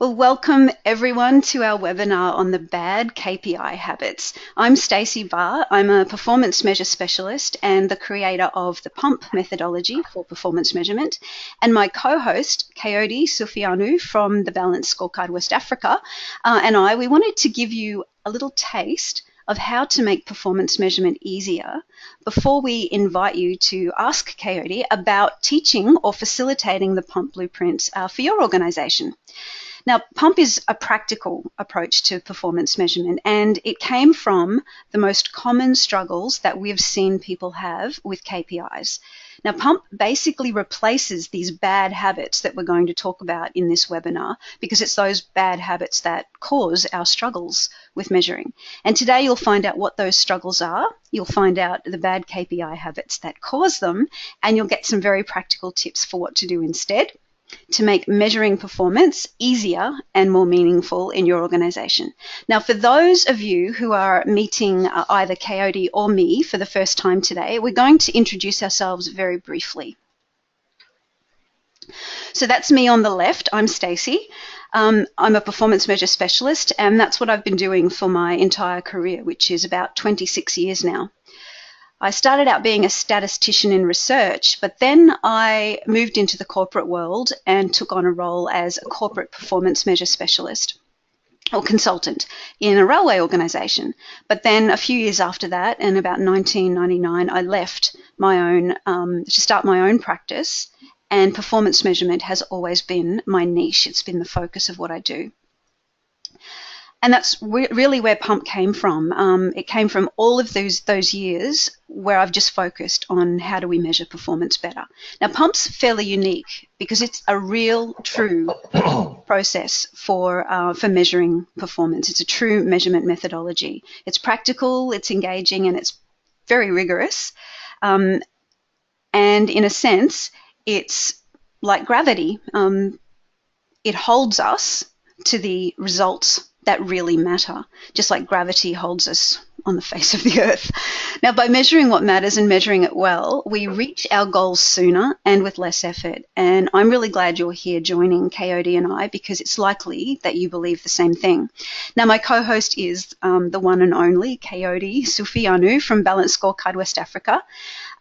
Well, welcome everyone to our webinar on the bad KPI habits. I'm Stacey Barr. I'm a performance measure specialist and the creator of the PUMP methodology for performance measurement. And my co-host, Kayode Sufianu from the Balanced Scorecard West Africa, we wanted to give you a little taste of how to make performance measurement easier before we invite you to ask Kayode about teaching or facilitating the PUMP blueprint for your organization. Now, PUMP is a practical approach to performance measurement, and it came from the most common struggles that we've seen people have with KPIs. Now, PUMP basically replaces these bad habits that we're going to talk about in this webinar, because it's those bad habits that cause our struggles with measuring. And today you'll find out what those struggles are, you'll find out the bad KPI habits that cause them, and you'll get some very practical tips for what to do instead to make measuring performance easier and more meaningful in your organization. Now, for those of you who are meeting either Kayode or me for the first time today, we're going to introduce ourselves very briefly. So that's me on the left. I'm Stacey. I'm a performance measure specialist, and that's what I've been doing for my entire career, which is about 26 years now. I started out being a statistician in research, but then I moved into the corporate world and took on a role as a corporate performance measure specialist or consultant in a railway organisation. But then a few years after that, in about 1999, I left my own to start my own practice, and performance measurement has always been my niche. It's been the focus of what I do. And that's really where PUMP came from. It came from all of those years where I've just focused on how do we measure performance better. Now, PUMP's fairly unique because it's a real, true process for measuring performance. It's a true measurement methodology. It's practical, it's engaging, and it's very rigorous. And in a sense, it's like gravity. It holds us to the results that really matter, just like gravity holds us on the face of the earth. Now, by measuring what matters and measuring it well, we reach our goals sooner and with less effort. And I'm really glad you're here joining Kayode and I, because it's likely that you believe the same thing. Now, my co-host is the one and only Kayode Sufianu from Balanced Scorecard West Africa.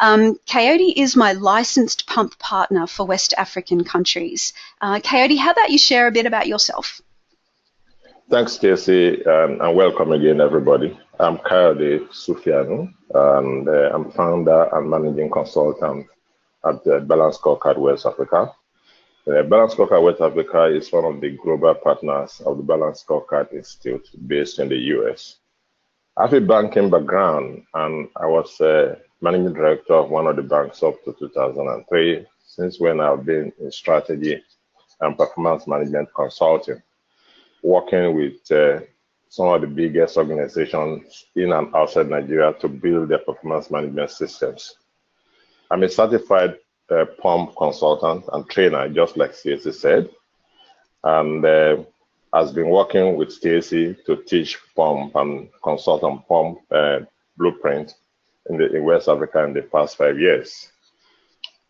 Kayode is my licensed PUMP partner for West African countries. Kayode, how about you share a bit about yourself? Thanks, Stacey, and welcome again, everybody. I'm Kayode Sufianu, and I'm founder and managing consultant at the Balanced Scorecard West Africa. Balanced Scorecard West Africa is one of the global partners of the Balanced Scorecard Institute based in the US. I have a banking background, and I was managing director of one of the banks up to 2003, since when I've been in strategy and performance management consulting, working with some of the biggest organizations in and outside Nigeria to build their performance management systems. I'm a certified PUMP consultant and trainer, just like Stacey said, and has been working with Stacey to teach PUMP and consult on PUMP blueprint in West Africa in the past 5 years.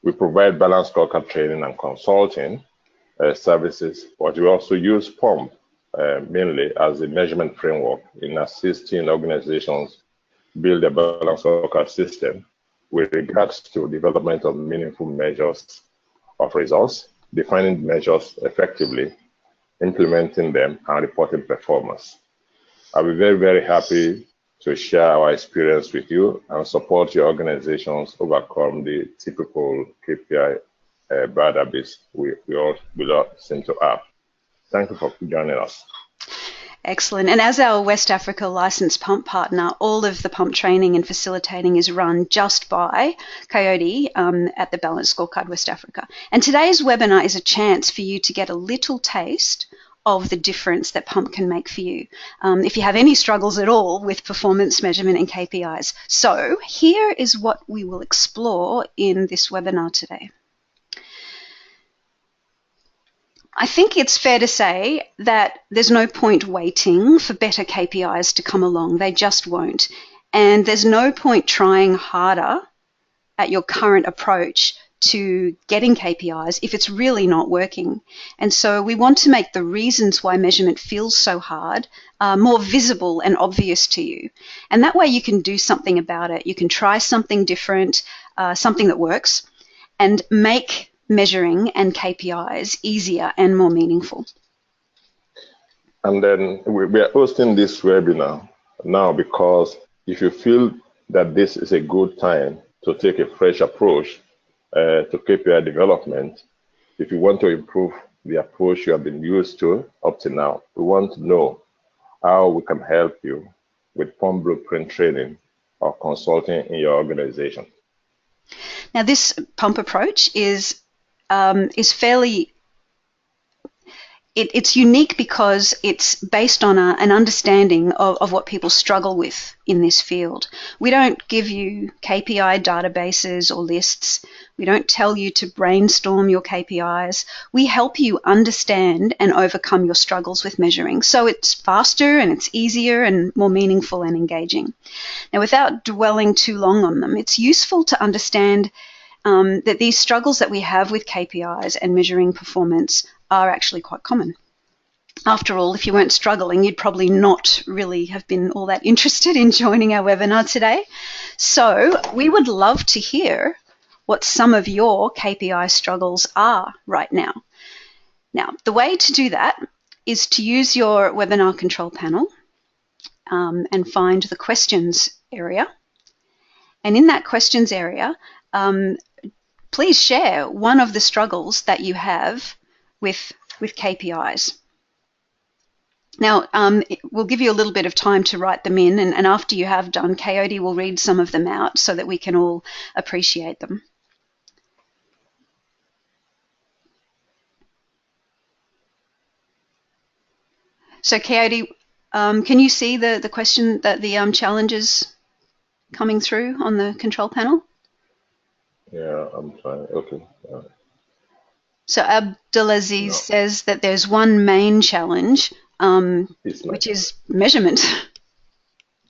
We provide balanced scorecard training and consulting services, but we also use PUMP mainly as a measurement framework in assisting organizations build a balanced scorecard system with regards to development of meaningful measures of results, defining measures effectively, implementing them, and reporting performance. I'll be very, very happy to share our experience with you and support your organizations overcome the typical KPI bad habits we all seem to have. Thank you for joining us. Excellent. And as our West Africa licensed PUMP partner, all of the PUMP training and facilitating is run just by Kayode at the Balanced Scorecard West Africa. And today's webinar is a chance for you to get a little taste of the difference that PUMP can make for you if you have any struggles at all with performance measurement and KPIs. So here is what we will explore in this webinar today. I think it's fair to say that there's no point waiting for better KPIs to come along. They just won't. And there's no point trying harder at your current approach to getting KPIs if it's really not working. And so we want to make the reasons why measurement feels so hard more visible and obvious to you. And that way you can do something about it. You can try something different, something that works, and make measuring and KPIs easier and more meaningful. And then we are hosting this webinar now because if you feel that this is a good time to take a fresh approach to KPI development, if you want to improve the approach you have been used to up to now, we want to know how we can help you with form blueprint training or consulting in your organization. Now, this pump approach is fairly, it's unique because it's based on an understanding of what people struggle with in this field. We don't give you KPI databases or lists. We don't tell you to brainstorm your KPIs. We help you understand and overcome your struggles with measuring. So it's faster and it's easier and more meaningful and engaging. Now, without dwelling too long on them, it's useful to understand that these struggles that we have with KPIs and measuring performance are actually quite common. After all, if you weren't struggling, you'd probably not really have been all that interested in joining our webinar today. So we would love to hear what some of your KPI struggles are right now. Now, the way to do that is to use your webinar control panel and find the questions area. And in that questions area, please share one of the struggles that you have with KPIs. Now, we'll give you a little bit of time to write them in, and after you have done, Kayode will read some of them out so that we can all appreciate them. So, Kayode, can you see the question, the challenges coming through on the control panel? Yeah, I'm trying. Okay. So Abdulaziz says that there's one main challenge, which is measurement.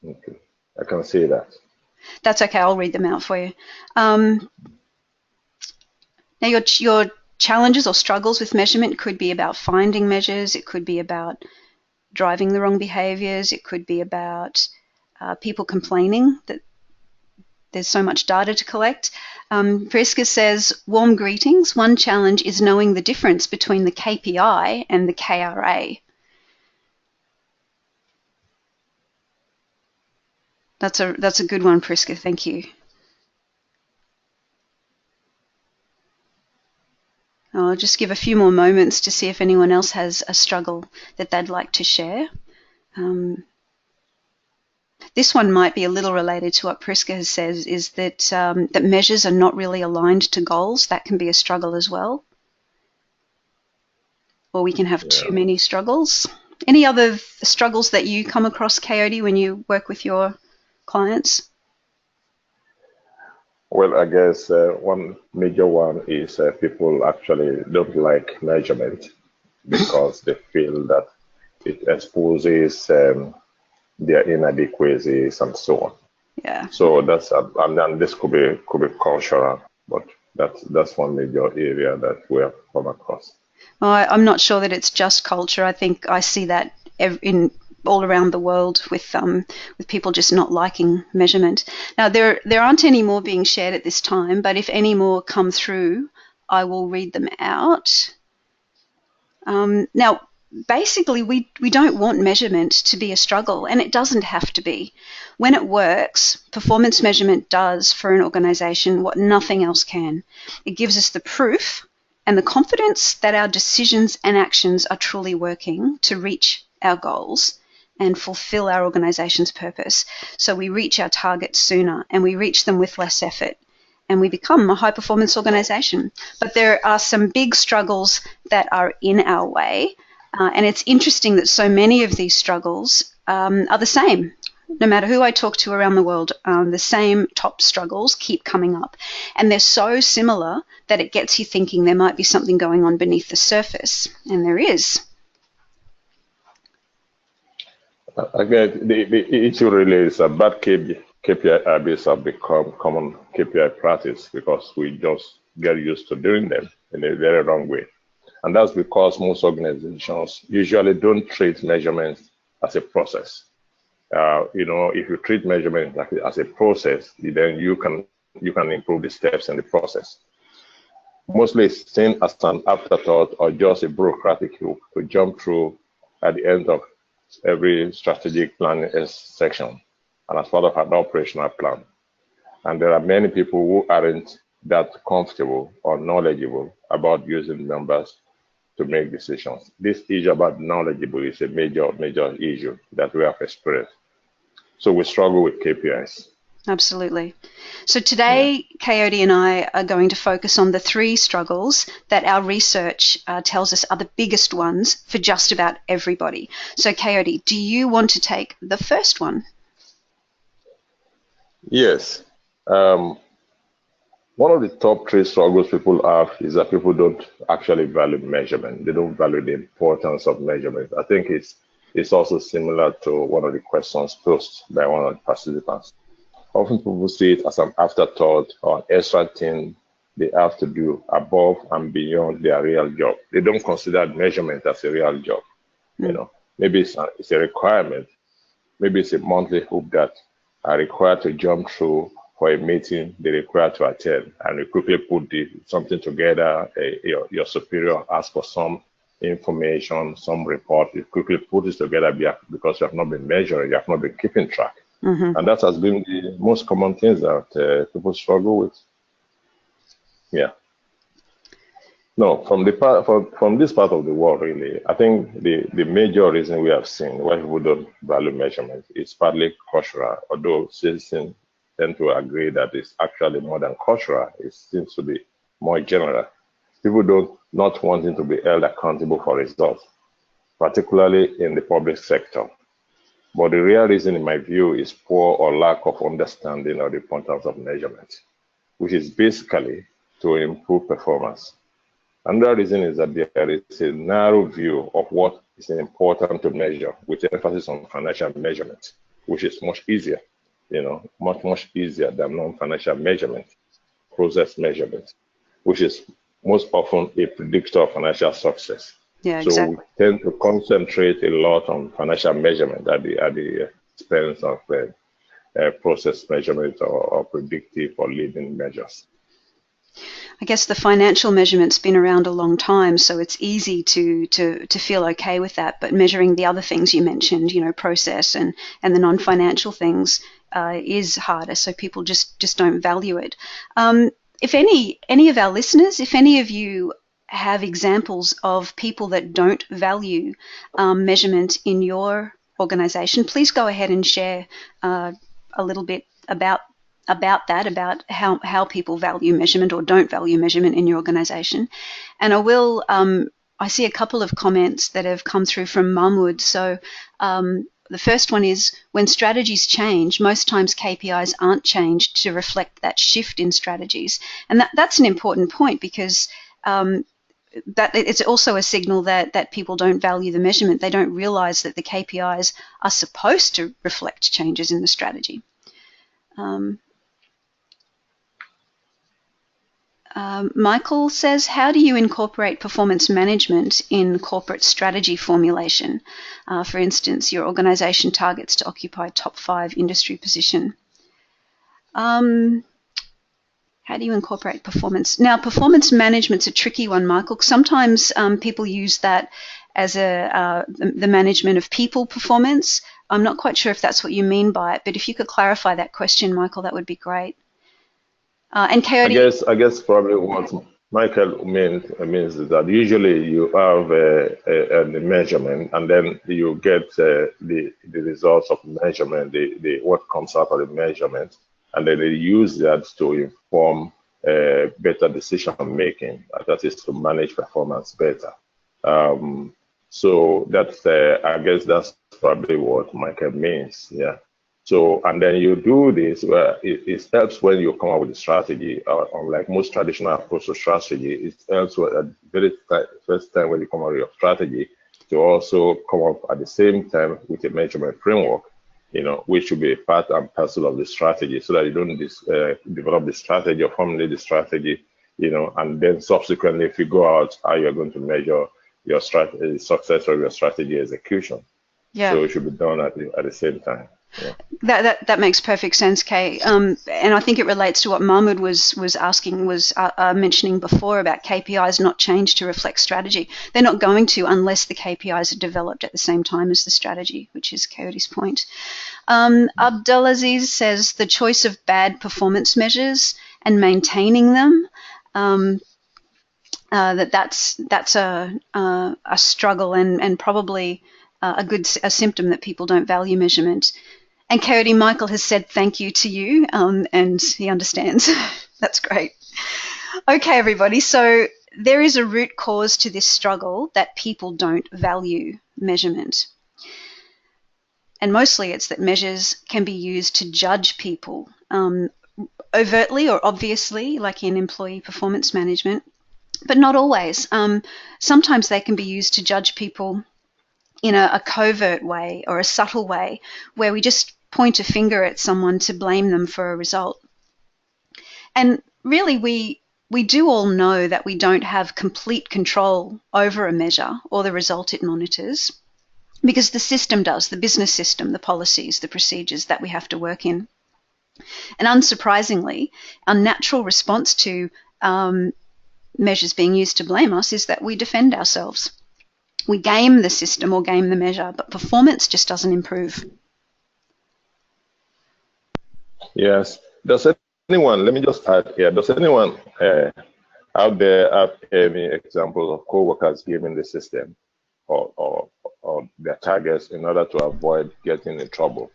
Okay, I can see that. That's okay. I'll read them out for you. Now, your challenges or struggles with measurement could be about finding measures. It could be about driving the wrong behaviors. It could be about people complaining that there's so much data to collect. Priska says, warm greetings. One challenge is knowing the difference between the KPI and the KRA. That's a good one, Priska. Thank you. I'll just give a few more moments to see if anyone else has a struggle that they'd like to share. This one might be a little related to what Priska says, is that that measures are not really aligned to goals. That can be a struggle as well. Or we can have too many struggles. Any other struggles that you come across, Kayode, when you work with your clients? Well, I guess one major one is people actually don't like measurement because they feel that it exposes their inadequacies and so on. Yeah. So that's and this could be cultural, but that's one major area that we have come across. I'm not sure that it's just culture. I think I see that in all around the world with people just not liking measurement. Now there aren't any more being shared at this time, but if any more come through, I will read them out. Now, basically, we don't want measurement to be a struggle, and it doesn't have to be. When it works, performance measurement does for an organisation what nothing else can. It gives us the proof and the confidence that our decisions and actions are truly working to reach our goals and fulfil our organisation's purpose. So we reach our targets sooner and we reach them with less effort and we become a high-performance organisation. But there are some big struggles that are in our way, and it's interesting that so many of these struggles are the same. No matter who I talk to around the world, the same top struggles keep coming up. And they're so similar that it gets you thinking there might be something going on beneath the surface. And there is. Again, the issue really is that bad KPI habits have become common KPI practice because we just get used to doing them in a very wrong way. And that's because most organizations usually don't treat measurements as a process. If you treat measurement as a process, then you can improve the steps in the process. Mostly it's seen as an afterthought or just a bureaucratic hoop to jump through at the end of every strategic planning section and as part of an operational plan. And there are many people who aren't that comfortable or knowledgeable about using numbers to make decisions. This issue about knowledgeable is a major issue that we have experienced. So we struggle with KPIs. Absolutely. So today, Kayode and I are going to focus on the 3 struggles that our research tells us are the biggest ones for just about everybody. So Kayode, do you want to take the first one? Yes. One of the top 3 struggles people have is that people don't actually value measurement. They don't value the importance of measurement. I think it's also similar to one of the questions posed by one of the participants. Often people see it as an afterthought or an extra thing they have to do above and beyond their real job. They don't consider measurement as a real job. Maybe it's a requirement. Maybe it's a monthly hoop that are required to jump through for a meeting they require to attend, and you quickly put something together. Your superior asks for some information, some report. You quickly put it together because you have not been measuring, you have not been keeping track. And that has been the most common things that people struggle with. Yeah. No, from this part of the world, really, I think the major reason we have seen why people don't value measurement is partly cultural, although citizens tend to agree that it's actually more than cultural. It seems to be more general. People not wanting to be held accountable for results, particularly in the public sector. But the real reason, in my view, is poor or lack of understanding of the importance of measurement, which is basically to improve performance. Another reason is that there is a narrow view of what is important to measure, with emphasis on financial measurement, which is much easier, much easier than non-financial measurement, process measurement, which is most often a predictor of financial success. Yeah, so exactly. We tend to concentrate a lot on financial measurement at the expense of process measurement or predictive or leading measures. I guess the financial measurement's been around a long time, so it's easy to feel okay with that. But measuring the other things you mentioned, process and the non-financial things is harder. So people just don't value it. If any of our listeners, if any of you have examples of people that don't value measurement in your organization, please go ahead and share a little bit about that, about how people value measurement or don't value measurement in your organization. And I see a couple of comments that have come through from Mahmoud. So the first one is, when strategies change, most times KPIs aren't changed to reflect that shift in strategies. And that's an important point, because that it's also a signal that people don't value the measurement. They don't realize that the KPIs are supposed to reflect changes in the strategy. Michael says, how do you incorporate performance management in corporate strategy formulation? For instance, your organization targets to occupy top 5 industry position. How do you incorporate performance? Now, performance management's a tricky one, Michael. Sometimes people use that as the management of people performance. I'm not quite sure if that's what you mean by it, but if you could clarify that question, Michael, that would be great. And Kayode, I guess probably what Michael means is that usually you have a measurement, and then you get the results of measurement, the what comes out of the measurement, and then they use that to inform better decision making. That is to manage performance better. So that's I guess that's probably what Michael means. Yeah. So, and then you do this where it helps when you come up with a strategy. Unlike most traditional approach to strategy, it helps at the very first time when you come up with your strategy to also come up at the same time with a measurement framework, which should be a part and parcel of the strategy, so that you don't develop the strategy or formulate the strategy and then subsequently figure out how you're going to measure your strategy, success of your strategy execution. Yeah. So it should be done at the same time. Yeah. That makes perfect sense, Kay. And I think it relates to what Mahmoud was mentioning before about KPIs not change to reflect strategy. They're not going to unless the KPIs are developed at the same time as the strategy, which is Kayode's point. Abdulaziz says the choice of bad performance measures and maintaining them. That's a struggle and probably a symptom that people don't value measurement. And Kayode, Michael has said thank you to you, and he understands. That's great. Okay, everybody. So there is a root cause to this struggle that people don't value measurement. And mostly it's that measures can be used to judge people overtly or obviously, like in employee performance management, but not always. Sometimes they can be used to judge people in a covert way or a subtle way where we just point a finger at someone to blame them for a result. And really, we do all know that we don't have complete control over a measure or the result it monitors, because the system does, the business system, the policies, the procedures that we have to work in. And unsurprisingly, our natural response to measures being used to blame us is that we defend ourselves. We game the system or game the measure, but performance just doesn't improve. Yes. Does anyone, let me just add here, does anyone out there have any examples of co-workers gaming the system or their targets in order to avoid getting in trouble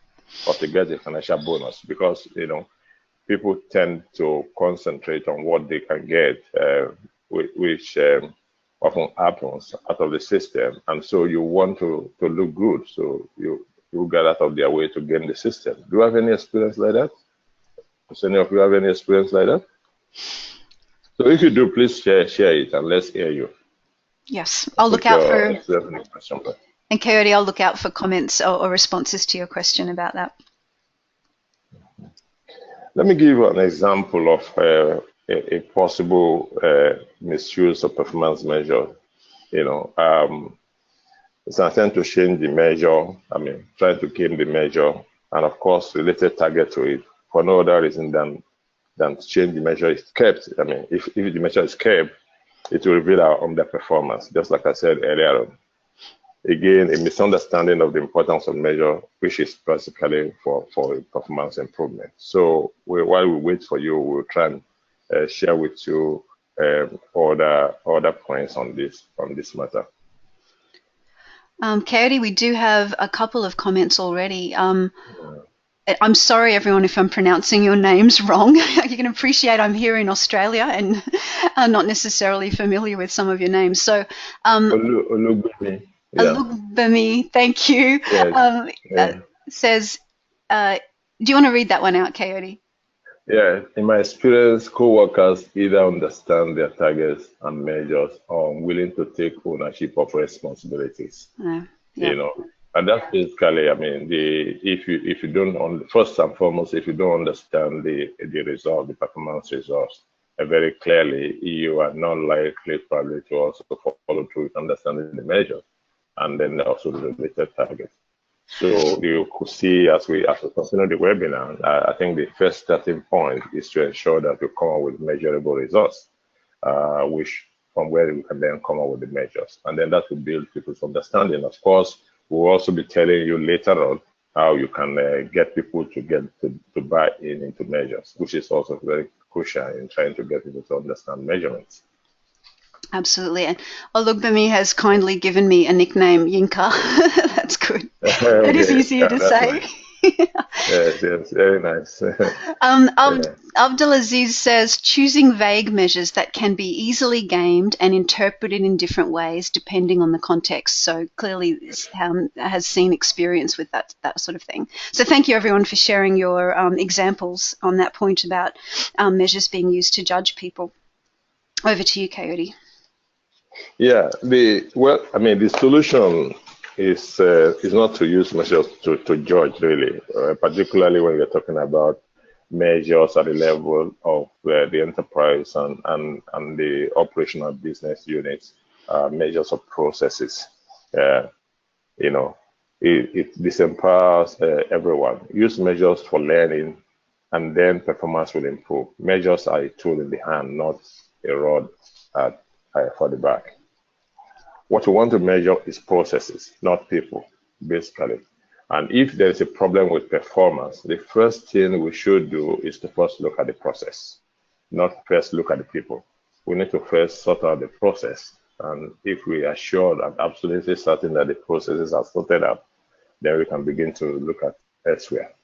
or to get a financial bonus? Because, people tend to concentrate on what they can get, which often happens out of the system. And so you want to look good. So you get out of their way to game the system. Do you have any experience like that? Does any of you have any experience like that? So if you do, please share it and let's hear you. Yes, I'll look out for. And Kayode, I'll look out for comments or responses to your question about that. Let me give you an example of a possible misuse of performance measure. It's an attempt to change the measure. Trying to game the measure, and of course, related target to it for no other reason than change the measure is kept. If the measure is kept, it will reveal our underperformance, just like I said earlier on. Again, a misunderstanding of the importance of measure, which is basically for performance improvement. So while we wait for you, we'll try and share with you other points on this matter. Kayode, we do have a couple of comments already. I'm sorry, everyone, if I'm pronouncing your names wrong. You can appreciate I'm here in Australia and I'm not necessarily familiar with some of your names. So, Alugbemi, thank you. Yes. Says, do you want to read that one out, Kayode? Yeah, in my experience, co-workers either understand their targets and measures or are willing to take ownership of responsibilities. And that's basically, if you don't, first and foremost, if you don't understand the result, the performance results very clearly, you are not likely probably to also follow through with understanding the measure and then also the related targets. So you could see as we continue the webinar, I think the first starting point is to ensure that we come up with measurable results, which from where we can then come up with the measures. And then that will build people's understanding. Of course, we'll also be telling you later on how you can get people to buy into measures, which is also very crucial in trying to get people to understand measurements. Absolutely. And Olugbemi has kindly given me a nickname, Yinka. That's good. It is easier to say. Nice. Yes, very nice. Abdulaziz says, choosing vague measures that can be easily gamed and interpreted in different ways depending on the context. So clearly has seen experience with that sort of thing. So thank you, everyone, for sharing your examples on that point about measures being used to judge people. Over to you, Kayode. Yeah, the solution is not to use measures to judge, really, particularly when we're talking about measures at the level of the enterprise and the operational business units, measures of processes. You know, it disempowers everyone. Use measures for learning, and then performance will improve. Measures are a tool in the hand, not a rod for the back. What we want to measure is processes, not people, basically. And if there is a problem with performance, the first thing we should do is to first look at the process, not first look at the people. We need to first sort out the process. And if we are sure and absolutely certain that the processes are sorted out, then we can begin to look at elsewhere.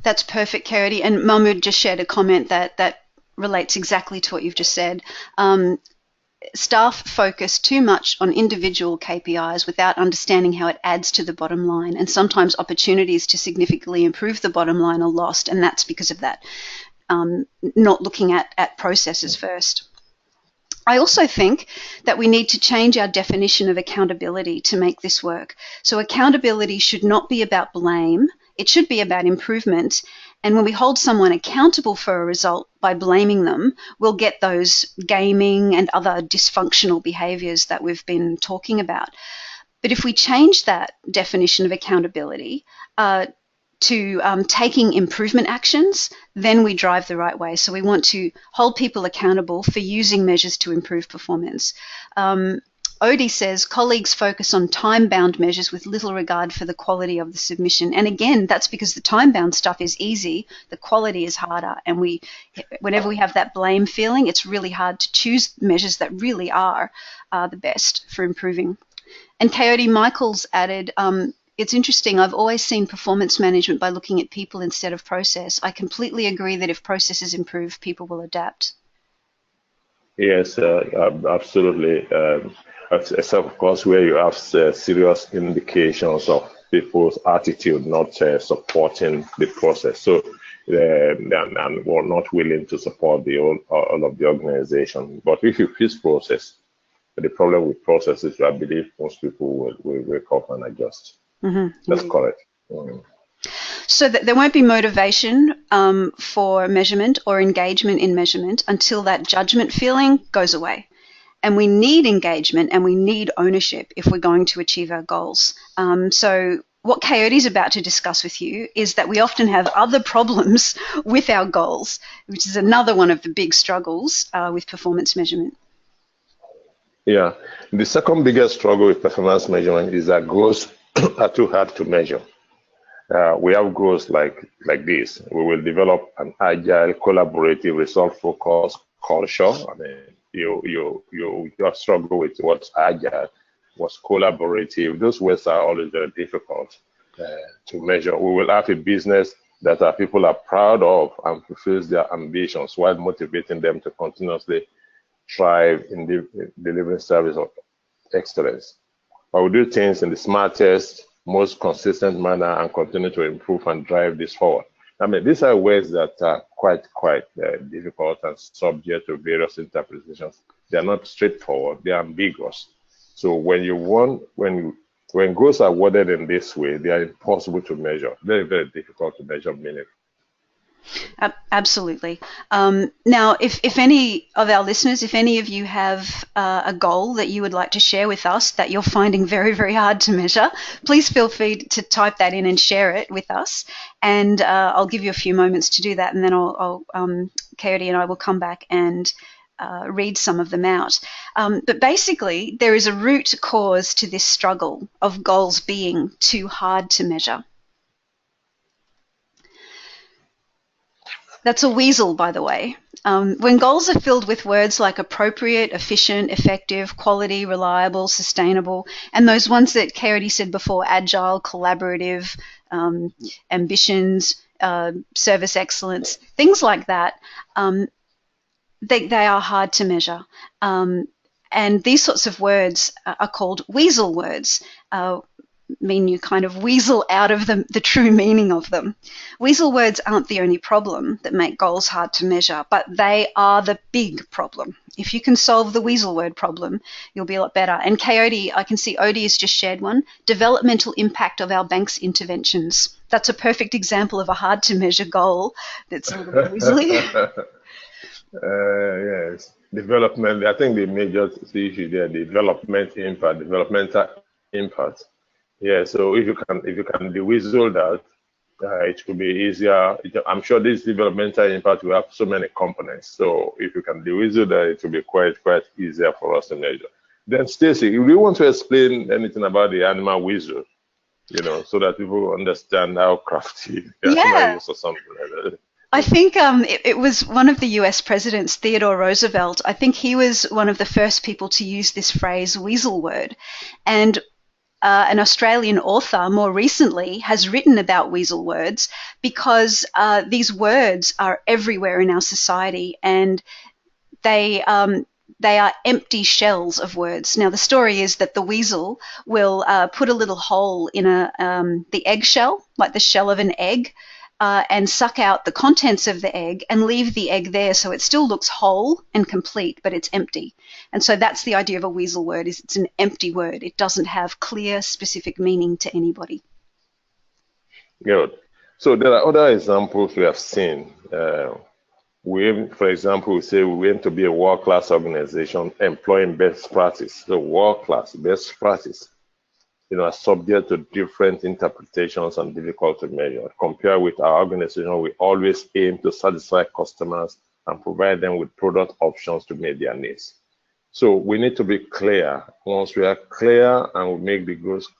That's perfect, Kayode. And Mahmood just shared a comment that relates exactly to what you've just said. Staff focus too much on individual KPIs without understanding how it adds to the bottom line, and sometimes opportunities to significantly improve the bottom line are lost, and that's because of that, not looking at processes first. I also think that we need to change our definition of accountability to make this work. So accountability should not be about blame, it should be about improvement. And when we hold someone accountable for a result by blaming them, we'll get those gaming and other dysfunctional behaviours that we've been talking about. But if we change that definition of accountability to taking improvement actions, then we drive the right way. So we want to hold people accountable for using measures to improve performance. Odie says, colleagues focus on time-bound measures with little regard for the quality of the submission. And again, that's because the time-bound stuff is easy, the quality is harder. And whenever we have that blame feeling, it's really hard to choose measures that really are the best for improving. And Kayode Michaels added, it's interesting, I've always seen performance management by looking at people instead of process. I completely agree that if processes improve, people will adapt. Yes, absolutely. Except, of course, where you have serious indications of people's attitude not supporting the process. So, and we're not willing to support all of the organization. But if you fix process, the problem with processes, I believe most people will wake up and adjust. That's correct. So that there won't be motivation for measurement or engagement in measurement until that judgment feeling goes away. And we need engagement and we need ownership if we're going to achieve our goals. So what Kayode is about to discuss with you is that we often have other problems with our goals, which is another one of the big struggles with performance measurement. Yeah, the second biggest struggle with performance measurement is that goals are too hard to measure. We have goals like this. We will develop an agile, collaborative, result-focused culture. I mean, you struggle with what's agile, what's collaborative. Those words are always very difficult to measure. We will have a business that our people are proud of and fulfills their ambitions while motivating them to continuously thrive in delivering service of excellence. But we do things in the smartest, most consistent manner and continue to improve and drive this forward. I mean, these are ways that are quite difficult and subject to various interpretations. They are not straightforward; they are ambiguous. So when goals are worded in this way, they are impossible to measure. Very, very difficult to measure meaning. Absolutely. Now, if any of our listeners, if any of you have a goal that you would like to share with us that you're finding very, very hard to measure, please feel free to type that in and share it with us. And I'll give you a few moments to do that, and then Kayode and I will come back and read some of them out. But basically, there is a root cause to this struggle of goals being too hard to measure. That's a weasel, by the way. When goals are filled with words like appropriate, efficient, effective, quality, reliable, sustainable, and those ones that Kayode said before, agile, collaborative, ambitions, service excellence, things like that, they are hard to measure. And these sorts of words are called weasel words. mean you kind of weasel out of the true meaning of them. Weasel words aren't the only problem that make goals hard to measure, but they are the big problem. If you can solve the weasel word problem, you'll be a lot better. And Kayode, I can see Odie has just shared one. Developmental impact of our bank's interventions. That's a perfect example of a hard to measure goal that's a little bit weaselly. Yes, development. I think the major issue there, developmental impact. Yeah. So if you can de-weasel that, it will be easier. I'm sure this developmental impact will have so many components. So if you can de-weasel that, it will be quite easier for us to measure. Then Stacey, if you want to explain anything about the animal weasel, so that people understand how crafty the animal is or something like that. I think it was one of the US presidents, Theodore Roosevelt. I think he was one of the first people to use this phrase, weasel word. And an Australian author more recently has written about weasel words because these words are everywhere in our society, and they are empty shells of words. Now, the story is that the weasel will put a little hole in the eggshell, like the shell of an egg, and suck out the contents of the egg and leave the egg there, so it still looks whole and complete, but it's empty. And so that's the idea of a weasel word, is it's an empty word. It doesn't have clear, specific meaning to anybody. Good. So there are other examples we have seen. For example, we say we aim to be a world-class organization employing best practice. So world-class, best practice, are subject to different interpretations and difficult to measure. Compared with our organization, we always aim to satisfy customers and provide them with product options to meet their needs. So we need to be clear. Once we are clear and we make the goals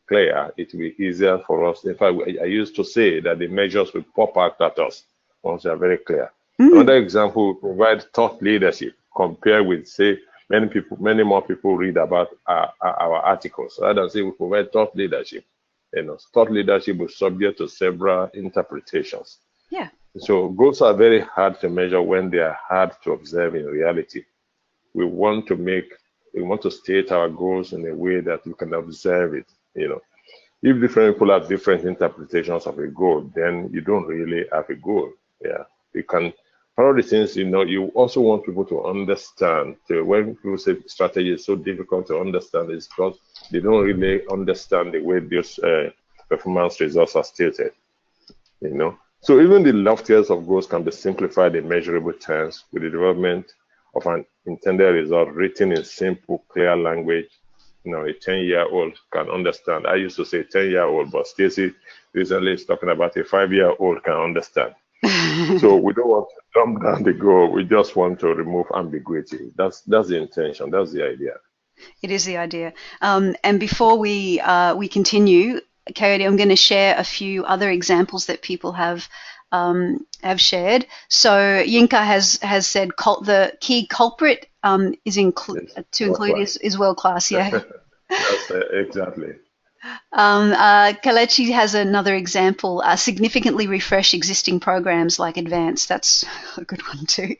clear, it will be easier for us. In fact, I used to say that the measures will pop out at us once we are very clear. Another example, we provide thought leadership compared with, say, many more people read about our articles. Rather than say we provide thought leadership, thought leadership is subject to several interpretations. Yeah. So goals are very hard to measure when they are hard to observe in reality. We want to state our goals in a way that we can observe it. If different people have different interpretations of a goal, then you don't really have a goal. Yeah, you can. Part of the things, you also want people to understand. When people say strategy is so difficult to understand, it's because they don't really understand the way those performance results are stated. So even the loftiest of goals can be simplified in measurable terms with the development of an intended result written in simple, clear language. A 10-year-old can understand. I used to say 10-year-old, but Stacey recently is talking about a 5-year-old can understand. So we don't want to dumb down the goal. We just want to remove ambiguity. That's the intention. That's the idea. It is the idea. And before we continue, Kayode, I'm going to share a few other examples that people have shared. So Yinka has said the key culprit is is world class. Yeah. That's exactly. Kalechi has another example, significantly refresh existing programs like Advance. That's a good one too.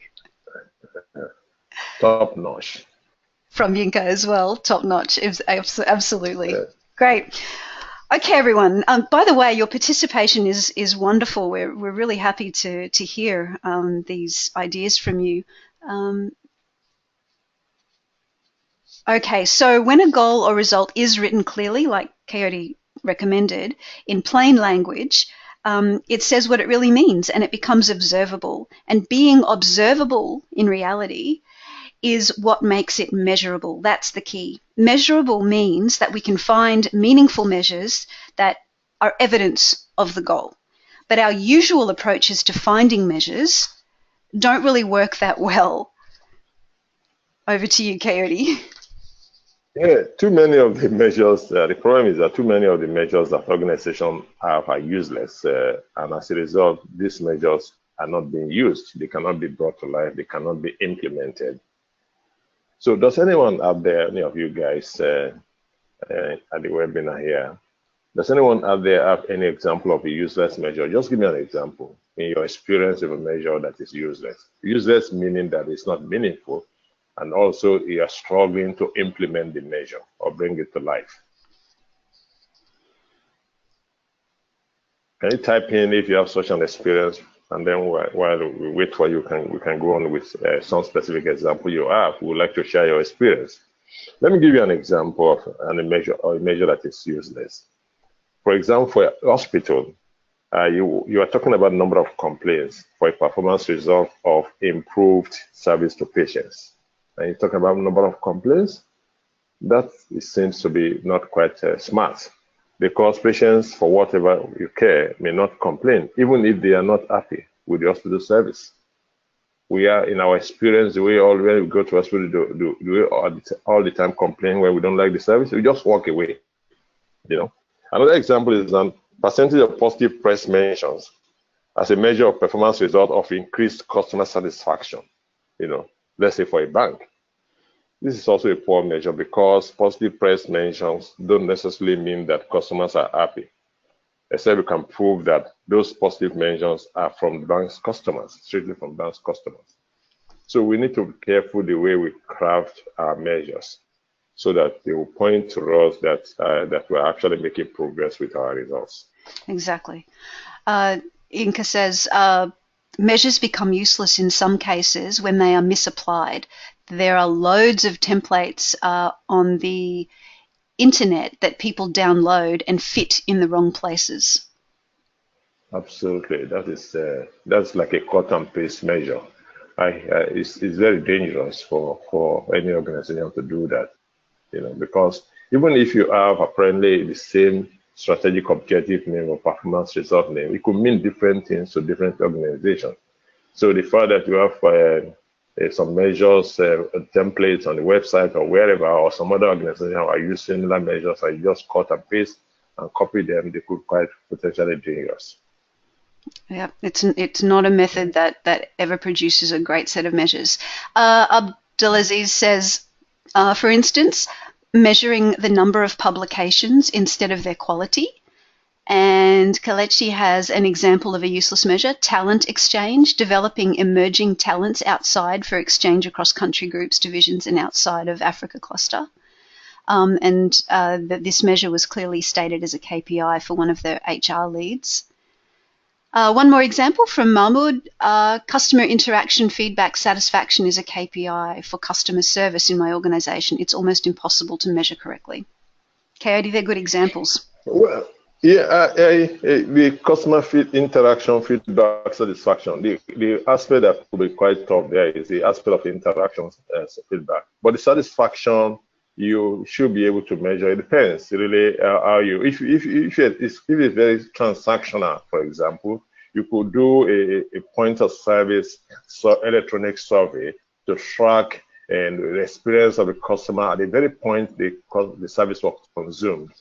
Top notch. From Yinka as well, top notch. Absolutely. Yeah. Great. Okay, everyone. By the way, your participation is wonderful. We're really happy to hear these ideas from you. Okay, so when a goal or result is written clearly, like Kayode recommended, in plain language, it says what it really means and it becomes observable. And being observable in reality is what makes it measurable. That's the key. Measurable means that we can find meaningful measures that are evidence of the goal. But our usual approaches to finding measures don't really work that well. Over to you, Kayode. Yeah, too many of the measures, the problem is that too many of the measures that organizations have are useless. And as a result, these measures are not being used. They cannot be brought to life. They cannot be implemented. So does anyone out there, any of you guys at the webinar here, does anyone out there have any example of a useless measure? Just give me an example in your experience of a measure that is useless. Useless meaning that it's not meaningful, and also you are struggling to implement the measure or bring it to life. Can you type in if you have such an experience? And then while we wait for you, we can go on with some specific example you have. We would like to share your experience. Let me give you an example of a measure that is useless. For example, for a hospital, you are talking about number of complaints for a performance result of improved service to patients. And you're talking about number of complaints. That seems to be not quite smart, because patients, for whatever you care, may not complain, even if they are not happy with the hospital service. We are, in our experience, the way when we go to hospital, do we all the time complain when we don't like the service? We just walk away. Another example is percentage of positive press mentions as a measure of performance result of increased customer satisfaction. Let's say for a bank. This is also a poor measure, because positive press mentions don't necessarily mean that customers are happy, except we can prove that those positive mentions are from the bank's customers, strictly from bank's customers. So we need to be careful the way we craft our measures, so that they will point to us that we're actually making progress with our results. Exactly. Inka says, measures become useless in some cases when they are misapplied. There are loads of templates on the internet that people download and fit in the wrong places. Absolutely. That's like a cut and paste measure. It's very dangerous for any organization to do that, because even if you have apparently the same strategic objective name or performance result name, it could mean different things to different organizations. So the fact that you have some measures, templates on the website or wherever, or some other organization are using similar measures, and you just cut and paste and copy them, they could quite potentially dangerous. Yeah, it's not a method that ever produces a great set of measures. Abdulaziz says, for instance, measuring the number of publications instead of their quality. And Kalechi has an example of a useless measure, talent exchange, developing emerging talents outside for exchange across country groups, divisions, and outside of Africa cluster. That this measure was clearly stated as a KPI for one of the HR leads. One more example from Mahmoud, customer interaction feedback satisfaction is a KPI for customer service in my organization. It's almost impossible to measure correctly. Kayode, they're good examples. Well, yeah, the customer interaction feedback satisfaction, the aspect that will be quite tough there is the aspect of interaction feedback. But the satisfaction, you should be able to measure. It depends really how you, if it's very transactional, for example, you could do a point of service electronic survey to track and the experience of the customer at the very point the service was consumed.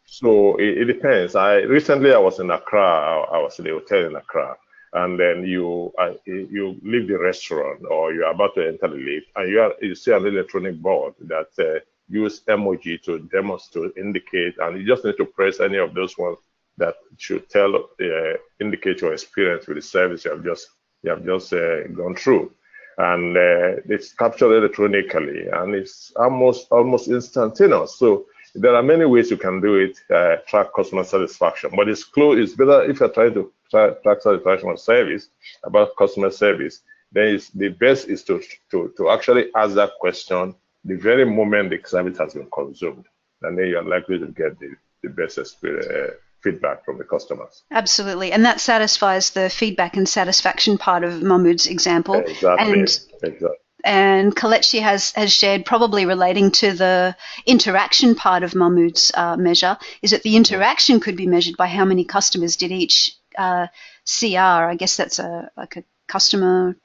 So it depends. Recently I was in Accra. I was in a hotel in Accra, and then you leave the restaurant, or you're about to enter the lift, and you see an electronic board that use emoji to demonstrate, indicate, and you just need to press any of those ones that should indicate your experience with the service you have just gone through. And it's captured electronically, and it's almost instantaneous. So there are many ways you can do it, track customer satisfaction. But it's better if you're trying to track satisfaction of service, about customer service, then the best is to actually ask that question the very moment the service has been consumed, and then you're likely to get the best feedback from the customers. Absolutely, and that satisfies the feedback and satisfaction part of Mahmoud's example. Exactly. And Kalechi has shared, probably relating to the interaction part of Mahmoud's measure, is that the interaction could be measured by how many customers did each CR. I guess that's like a customer,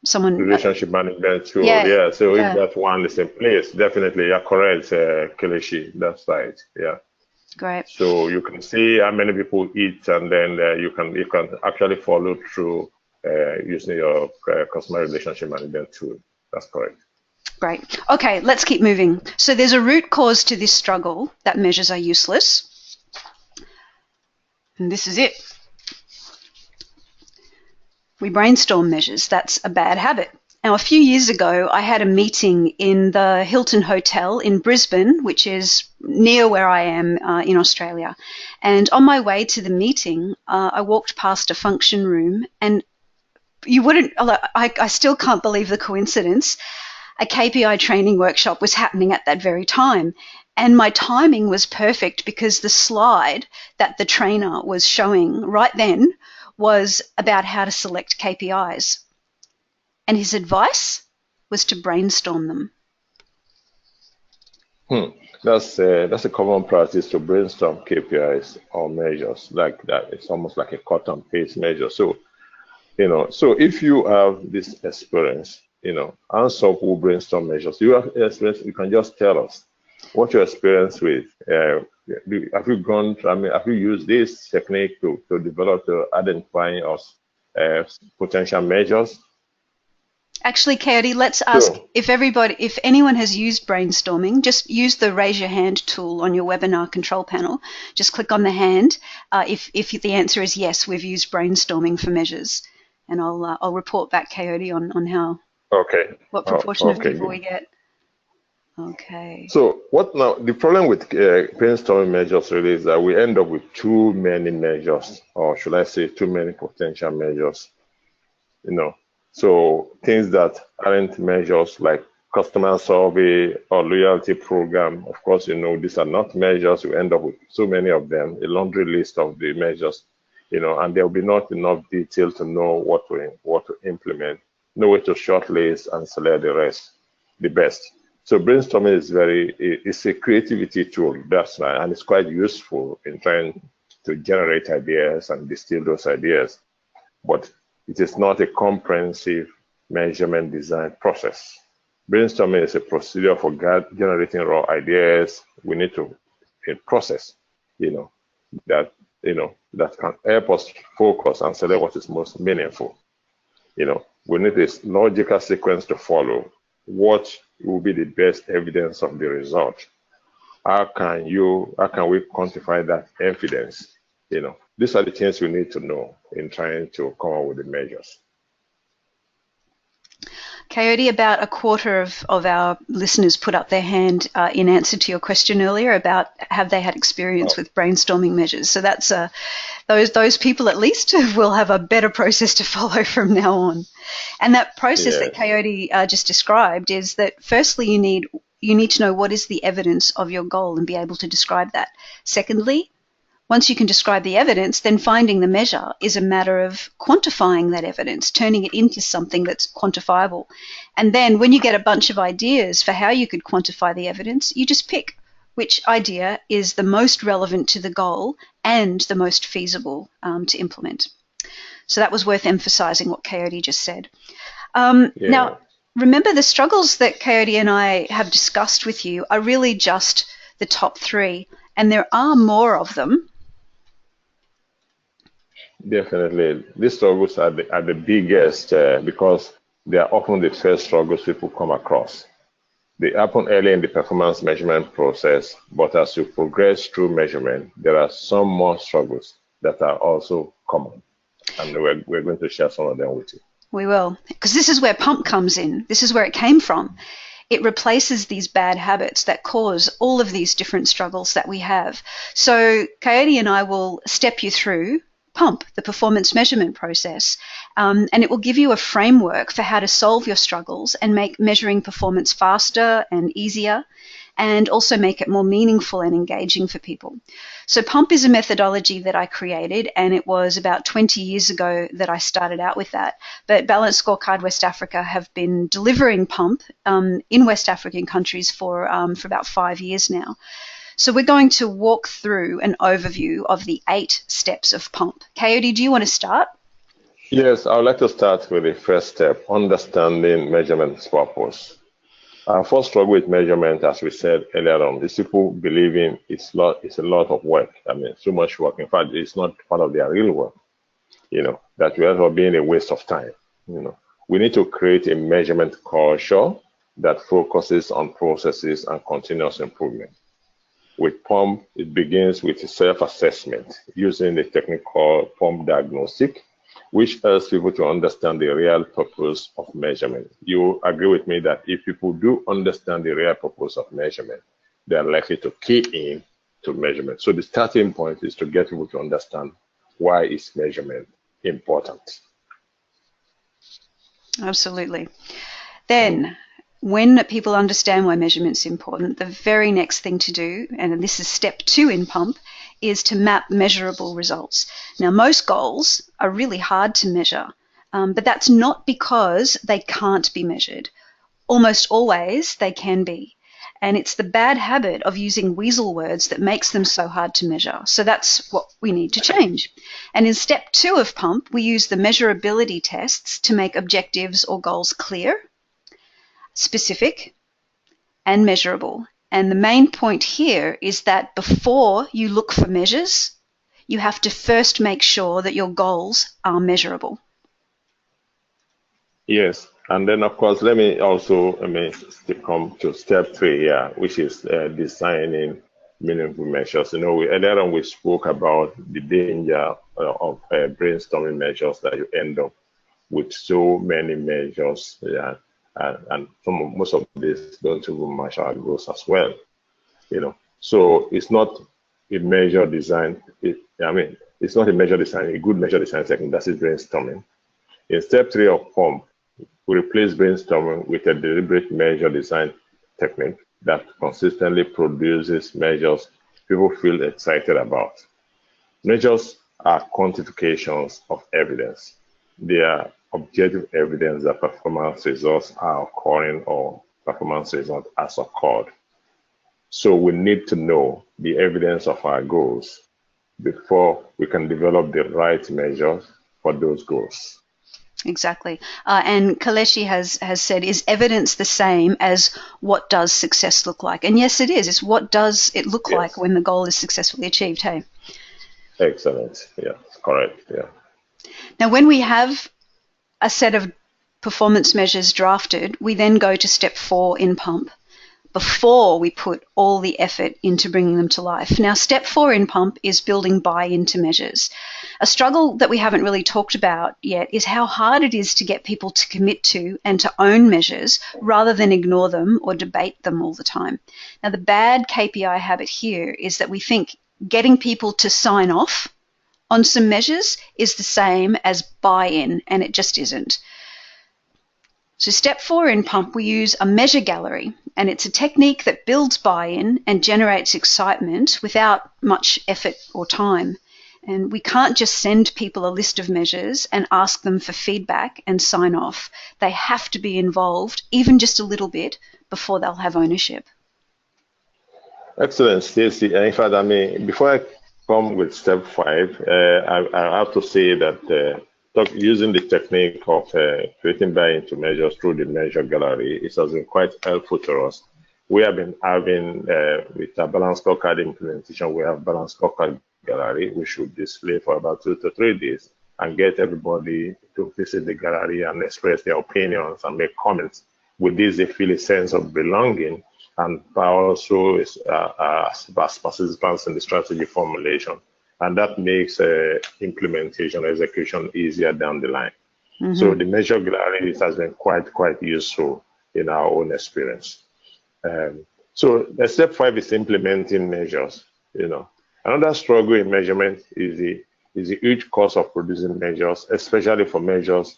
relationship management tool. Yeah. So if that one is in place, definitely you're correct, Kalechi. That's right. Yeah. Great. So you can see how many people eat, and then you can actually follow through using your customer relationship management tool. That's correct. Great. Okay, let's keep moving. So there's a root cause to this struggle, that measures are useless. And this is it. We brainstorm measures. That's a bad habit. Now, a few years ago, I had a meeting in the Hilton Hotel in Brisbane, which is near where I am in Australia. And on my way to the meeting, I walked past a function room, and you wouldn't, I still can't believe the coincidence. A KPI training workshop was happening at that very time. And my timing was perfect because the slide that the trainer was showing right then was about how to select KPIs. And his advice was to brainstorm them. That's a common practice, to brainstorm KPIs or measures like that. It's almost like a cut and paste measure. So, so if you have this experience, and some who brainstorm measures, you have experience, you can just tell us what your experience with. Have you used this technique to develop, to identifying us potential measures? Actually, Kayode, let's ask if anyone has used brainstorming, just use the raise your hand tool on your webinar control panel. Just click on the hand. If the answer is yes, we've used brainstorming for measures, and I'll report back, Kayode, on how. Okay. What proportion of people we get? Okay. So what now? The problem with brainstorming measures really is that we end up with too many measures, or should I say, too many potential measures. So things that aren't measures, like customer survey or loyalty program, of course, these are not measures. We end up with so many of them, a laundry list of the measures, and there will be not enough detail to know what to implement, know where to shortlist and select the best. So brainstorming it's a creativity tool, that's right, and it's quite useful in trying to generate ideas and distill those ideas. But it is not a comprehensive measurement design process. Brainstorming is a procedure for generating raw ideas. We need to process, that can help us focus and select what is most meaningful. We need this logical sequence to follow. What will be the best evidence of the result? How can we quantify that evidence? These are the things we need to know in trying to come up with the measures. Kayode, about a quarter of our listeners put up their hand in answer to your question earlier about have they had experience with brainstorming measures. So that's those people at least will have a better process to follow from now on. And that process that Kayode just described is that firstly you need to know what is the evidence of your goal and be able to describe that. Secondly, once you can describe the evidence, then finding the measure is a matter of quantifying that evidence, turning it into something that's quantifiable. And then when you get a bunch of ideas for how you could quantify the evidence, you just pick which idea is the most relevant to the goal and the most feasible to implement. So that was worth emphasizing what Kayode just said. Now, remember the struggles that Kayode and I have discussed with you are really just the top three, and there are more of them. Definitely. These struggles are the biggest because they are often the first struggles people come across. They happen early in the performance measurement process, but as you progress through measurement, there are some more struggles that are also common. And we're going to share some of them with you. We will, because this is where PUMP comes in. This is where it came from. It replaces these bad habits that cause all of these different struggles that we have. So Kayode and I will step you through PUMP, the performance measurement process, and it will give you a framework for how to solve your struggles and make measuring performance faster and easier, and also make it more meaningful and engaging for people. So PUMP is a methodology that I created, and it was about 20 years ago that I started out with that. But Balanced Scorecard West Africa have been delivering PUMP in West African countries for about 5 years now. So we're going to walk through an overview of the 8 steps of PUMP. Kayode, do you want to start? Yes, I would like to start with the first step, understanding measurement's purpose. Our first struggle with measurement, as we said earlier on, is people believing it's a lot of work. I mean, so much work. In fact, it's not part of their real work, that we end up being a waste of time. We need to create a measurement culture that focuses on processes and continuous improvement. With PUMP, it begins with a self-assessment using the technique called PUMP diagnostic, which helps people to understand the real purpose of measurement. You agree with me that if people do understand the real purpose of measurement, they are likely to key in to measurement. So the starting point is to get people to understand why is measurement important. Absolutely. Then, when people understand why measurement's important, the very next thing to do, and this is step 2 in PUMP, is to map measurable results. Now, most goals are really hard to measure, but that's not because they can't be measured. Almost always they can be. And it's the bad habit of using weasel words that makes them so hard to measure. So that's what we need to change. And in step 2 of PUMP, we use the measurability tests to make objectives or goals clear, specific, and measurable. And the main point here is that before you look for measures, you have to first make sure that your goals are measurable. Yes, and then of course, let me also come to step 3 here, which is designing meaningful measures. You know, earlier on we spoke about the danger of brainstorming measures, that you end up with so many measures, and most of these don't even match our goals as well. You know, so it's not a measure design. It's not a measure design. A good measure design technique, that is brainstorming. In step 3 of PUMP, we replace brainstorming with a deliberate measure design technique that consistently produces measures people feel excited about. Measures are quantifications of evidence. They are objective evidence that performance results are occurring or performance results has occurred. So we need to know the evidence of our goals before we can develop the right measures for those goals. Exactly. And Kaleshi has said, is evidence the same as what does success look like? And yes, it is. It's what does it look like when the goal is successfully achieved, hey? Excellent. Yeah, correct. Yeah. Now, when we have a set of performance measures drafted, we then go to step 4 in PUMP before we put all the effort into bringing them to life. Now, step 4 in PUMP is building buy-in to measures. A struggle that we haven't really talked about yet is how hard it is to get people to commit to and to own measures rather than ignore them or debate them all the time. Now, the bad KPI habit here is that we think getting people to sign off on some measures is the same as buy-in, and it just isn't. So step 4 in PUMP, we use a measure gallery, and it's a technique that builds buy-in and generates excitement without much effort or time. And we can't just send people a list of measures and ask them for feedback and sign off. They have to be involved, even just a little bit, before they'll have ownership. Excellent, Stacey. In fact, before I come with step 5, I have to say that using the technique of creating buy-in to measures through the measure gallery, it has been quite helpful to us. We have been having, with our balance scorecard implementation, we have balance scorecard gallery, which should display for about 2 to 3 days and get everybody to visit the gallery and express their opinions and make comments. With this, they feel a sense of belonging and also as participants in the strategy formulation. And that makes implementation, execution easier down the line. Mm-hmm. So the measure gallery has been quite useful in our own experience. So the step 5 is implementing measures. You know, another struggle in measurement is the huge cost of producing measures, especially for measures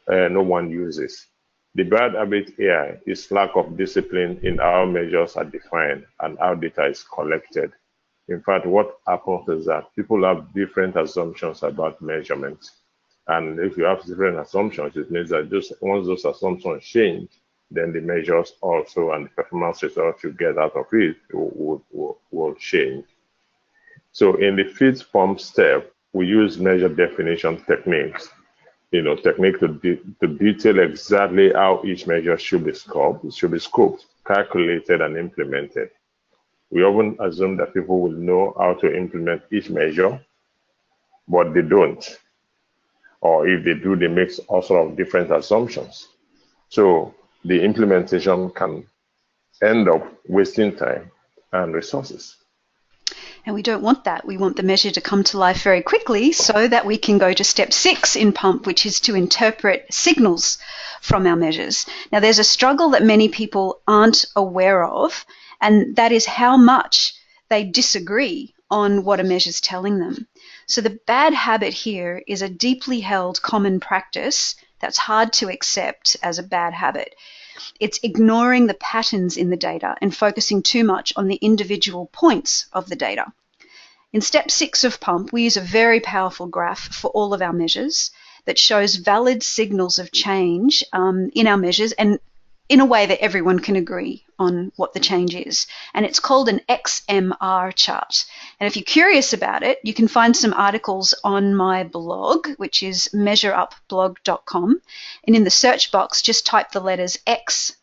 no one uses. The bad habit here is lack of discipline in how measures are defined and how data is collected. In fact, what happens is that people have different assumptions about measurements. And if you have different assumptions, it means that once those assumptions change, then the measures also and the performance results you get out of it will change. So in the 5th PUMP step, we use measure definition techniques. You know, technique to detail exactly how each measure should be scoped, calculated, and implemented. We often assume that people will know how to implement each measure, but they don't. Or if they do, they make all sorts of different assumptions. So the implementation can end up wasting time and resources. And we don't want that. We want the measure to come to life very quickly so that we can go to step 6 in pump, which is to interpret signals from our measures. Now, there's a struggle that many people aren't aware of, and that is how much they disagree on what a measure's telling them. So the bad habit here is a deeply held common practice that's hard to accept as a bad habit. It's ignoring the patterns in the data and focusing too much on the individual points of the data. In step 6 of pump, we use a very powerful graph for all of our measures that shows valid signals of change in our measures and in a way that everyone can agree on what the change is. And it's called an XMR chart. And if you're curious about it, you can find some articles on my blog, which is measureupblog.com. And in the search box, just type the letters X,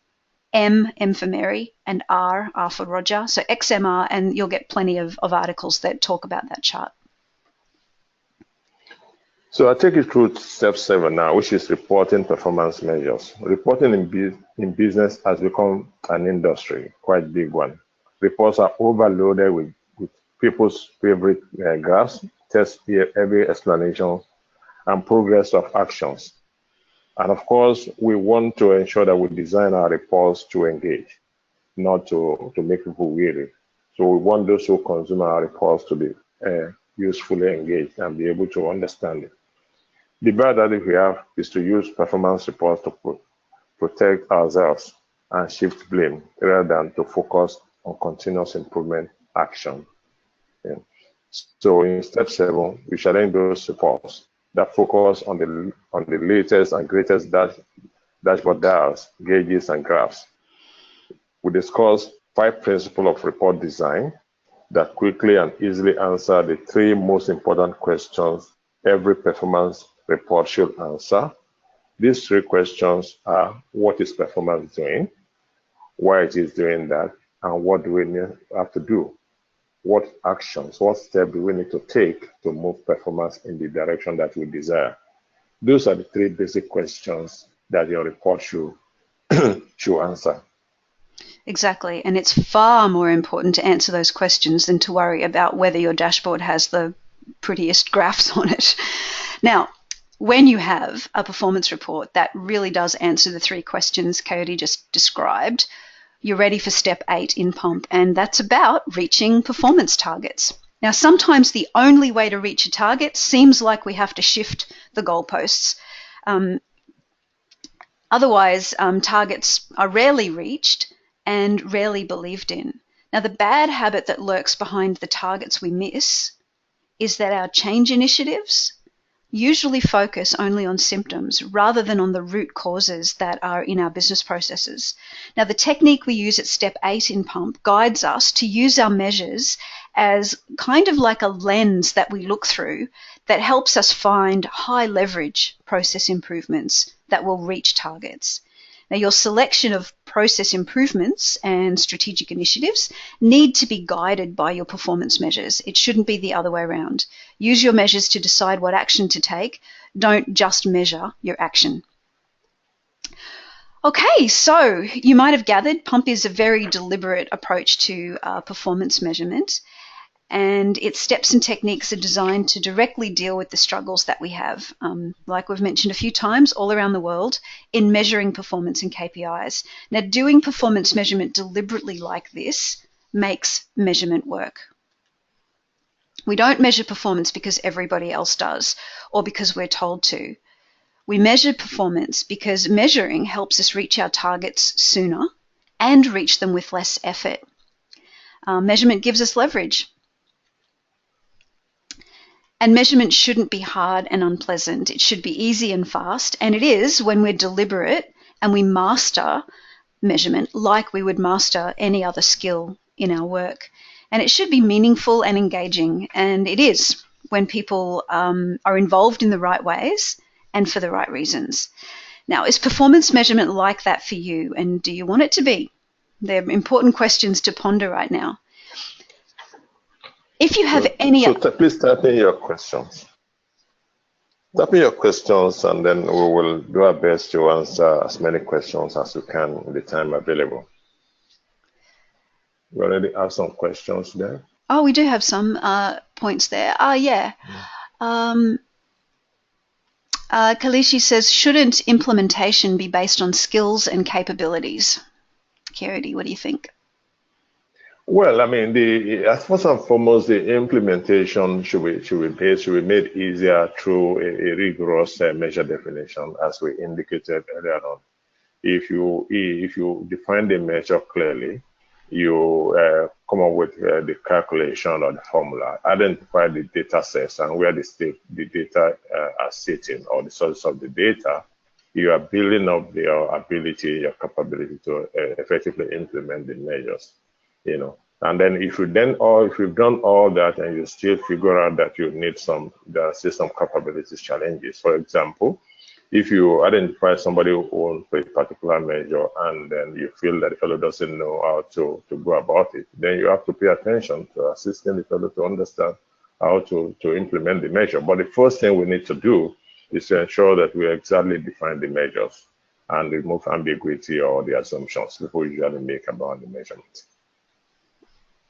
M for Mary, and R for Roger. So XMR, and you'll get plenty of articles that talk about that chart. So I'll take you through step 7 now, which is reporting performance measures. Reporting in business has become an industry, quite big one. Reports are overloaded with people's favorite graphs, test every explanation, and progress of actions. And of course, we want to ensure that we design our reports to engage, not to make people weary. So we want those who consume our reports to be usefully engaged and be able to understand it. The bad habit we have is to use performance reports to protect ourselves and shift blame rather than to focus on continuous improvement action. Yeah. So in step 7, we challenge those reports that focus on the latest and greatest dashboard dials, gauges, and graphs. We discuss 5 principles of report design that quickly and easily answer the 3 most important questions every performance report should answer. These 3 questions are: what is performance doing, why it is doing that, and what do we have to do? What actions, what steps do we need to take to move performance in the direction that we desire? Those are the 3 basic questions that your report should answer. Exactly. And it's far more important to answer those questions than to worry about whether your dashboard has the prettiest graphs on it. Now, when you have a performance report that really does answer the 3 questions Kayode just described, you're ready for step 8 in pump, and that's about reaching performance targets. Now, sometimes the only way to reach a target seems like we have to shift the goalposts. Otherwise, targets are rarely reached and rarely believed in. Now, the bad habit that lurks behind the targets we miss is that our change initiatives usually focus only on symptoms rather than on the root causes that are in our business processes. Now, the technique we use at step 8 in pump guides us to use our measures as kind of like a lens that we look through that helps us find high leverage process improvements that will reach targets. Now, your selection of process improvements and strategic initiatives need to be guided by your performance measures. It shouldn't be the other way around. Use your measures to decide what action to take. Don't just measure your action. Okay, so you might have gathered pump is a very deliberate approach to performance measurement, and its steps and techniques are designed to directly deal with the struggles that we have, like we've mentioned a few times, all around the world in measuring performance and KPIs. Now, doing performance measurement deliberately like this makes measurement work. We don't measure performance because everybody else does or because we're told to. We measure performance because measuring helps us reach our targets sooner and reach them with less effort. Measurement gives us leverage. And measurement shouldn't be hard and unpleasant. It should be easy and fast. And it is when we're deliberate and we master measurement like we would master any other skill in our work. And it should be meaningful and engaging. And it is when people are involved in the right ways and for the right reasons. Now, is performance measurement like that for you? And do you want it to be? They're important questions to ponder right now. If you have any... So please type in your questions. Type in your questions, and then we will do our best to answer as many questions as we can in the time available. We already have some questions there. Oh, we do have some points there. Yeah. Kalishi says, shouldn't implementation be based on skills and capabilities? Kayode, what do you think? Well, I mean, first and foremost, the implementation should be made easier through a rigorous measure definition, as we indicated earlier on. If you define the measure clearly, you come up with the calculation or the formula, identify the data sets and where the data are sitting, or the source of the data. You are building up your ability, your capability to effectively implement the measures. And then if you've done all that and you still figure out that you need some capabilities challenges. For example, if you identify somebody who owns a particular measure and then you feel that the fellow doesn't know how to go about it, then you have to pay attention to assisting the fellow to understand how to implement the measure. But the first thing we need to do is to ensure that we exactly define the measures and remove ambiguity or the assumptions people usually make about the measurement.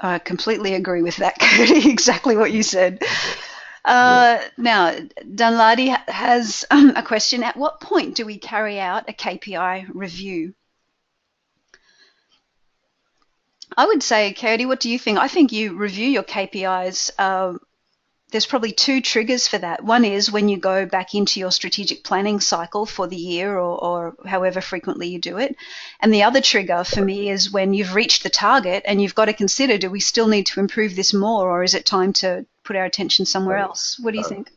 I completely agree with that, Kayode. Exactly what you said. Now, Dunladi has a question. At what point do we carry out a KPI review? I would say, Kayode, what do you think? I think you review your KPIs. There's probably two triggers for that. One is when you go back into your strategic planning cycle for the year, or however frequently you do it. And the other trigger for me is when you've reached the target and you've got to consider, do we still need to improve this more, or is it time to put our attention somewhere else? What do you think?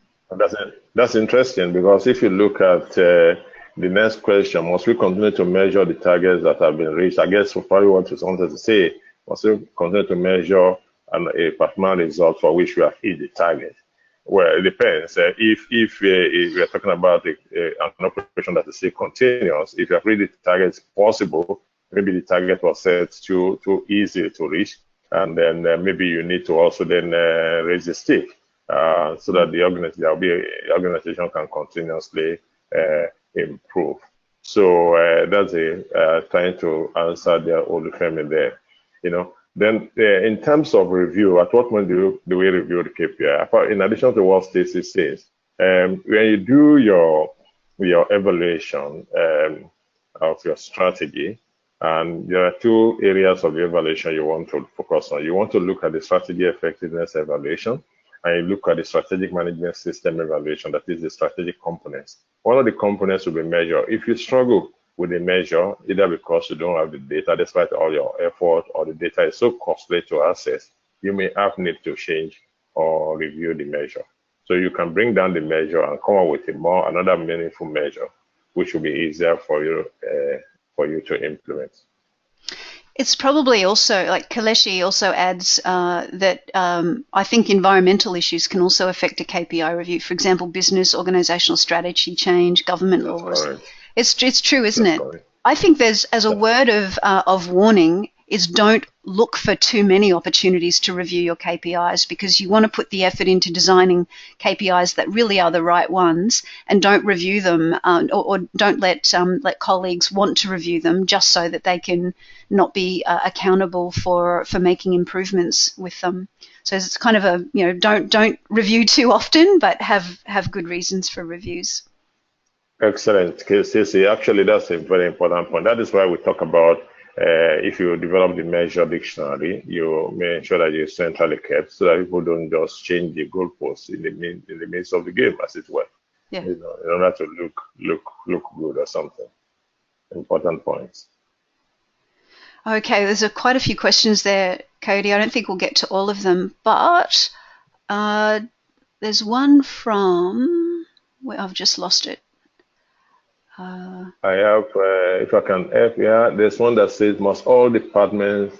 That's interesting, because if you look at the next question, must we continue to measure the targets that have been reached? I guess probably what you wanted to say, must we continue to measure a particular result for which we have hit the target? Well, it depends. If we are talking about an operation that is still continuous, if you have reached the target, it's possible maybe the target was set too easy to reach, and then maybe you need to also then raise the stake so that the organization can continuously improve. So that's trying to answer the old family there. Then in terms of review, at what point do we review the KPI? In addition to what Stacey says, when you do your evaluation of your strategy, and there are two areas of the evaluation you want to focus on. You want to look at the strategy effectiveness evaluation, and you look at the strategic management system evaluation, that is the strategic components. One of the components will be measure. If you struggle with a measure, either because you don't have the data despite all your effort, or the data is so costly to access, you may have need to change or review the measure. So you can bring down the measure and come up with another meaningful measure, which will be easier for you to implement. It's probably also, like Kaleshi also adds that I think environmental issues can also affect a KPI review. For example, business, organizational strategy change, government laws. It's true, isn't it? I think there's, as a word of warning, is don't look for too many opportunities to review your KPIs, because you want to put the effort into designing KPIs that really are the right ones, and don't review them or don't let colleagues want to review them just so that they can not be accountable for making improvements with them. So it's kind of a, don't review too often, but have good reasons for reviews. Excellent, Stacey. Actually, that's a very important point. That is why we talk about if you develop the measure dictionary, you may ensure that you're centrally kept, so that people don't just change the goalposts in the midst of the game, as it were. Yeah. In order to look good or something. Important points. Okay, there's quite a few questions there, Kayode. I don't think we'll get to all of them, but there's one from where I've just lost it. I have, if I can help, there's one that says, must all departments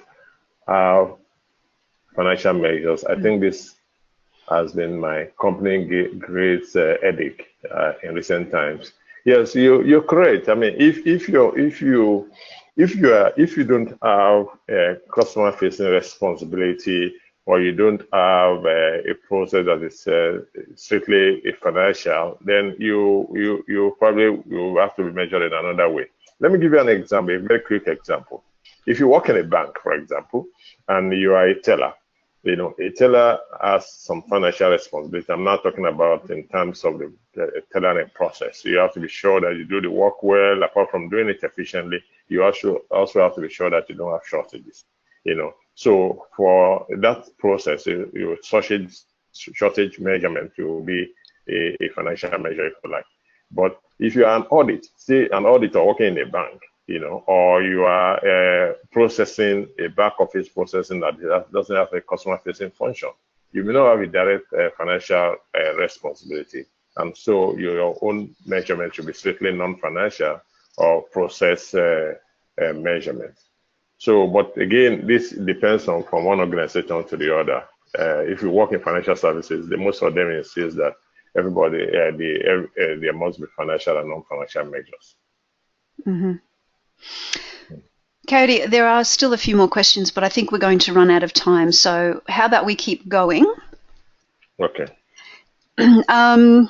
have financial measures? I think this has been my company great headache in recent times. Yes, you're correct. I mean, if you don't have a customer-facing responsibility, or you don't have a process that is strictly financial, then you probably will have to be measured in another way. Let me give you an example, a very quick example. If you work in a bank, for example, and you are a teller, A teller has some financial responsibility. I'm not talking about in terms of the tailoring process. You have to be sure that you do the work well. Apart from doing it efficiently, you also have to be sure that you don't have shortages. So for that process, your shortage measurement will be a financial measure, if you like. But if you are an audit, say an auditor working in a bank, or you are processing a back office processing that doesn't have a customer facing function, you may not have a direct financial responsibility. And so your own measurement should be strictly non-financial or process measurement. So, but again, this depends on from one organization to the other. If you work in financial services, most of them insist that everybody, there must be financial and non-financial measures. Mm-hmm. Kayode, there are still a few more questions, but I think we're going to run out of time. So how about we keep going? Okay. Now,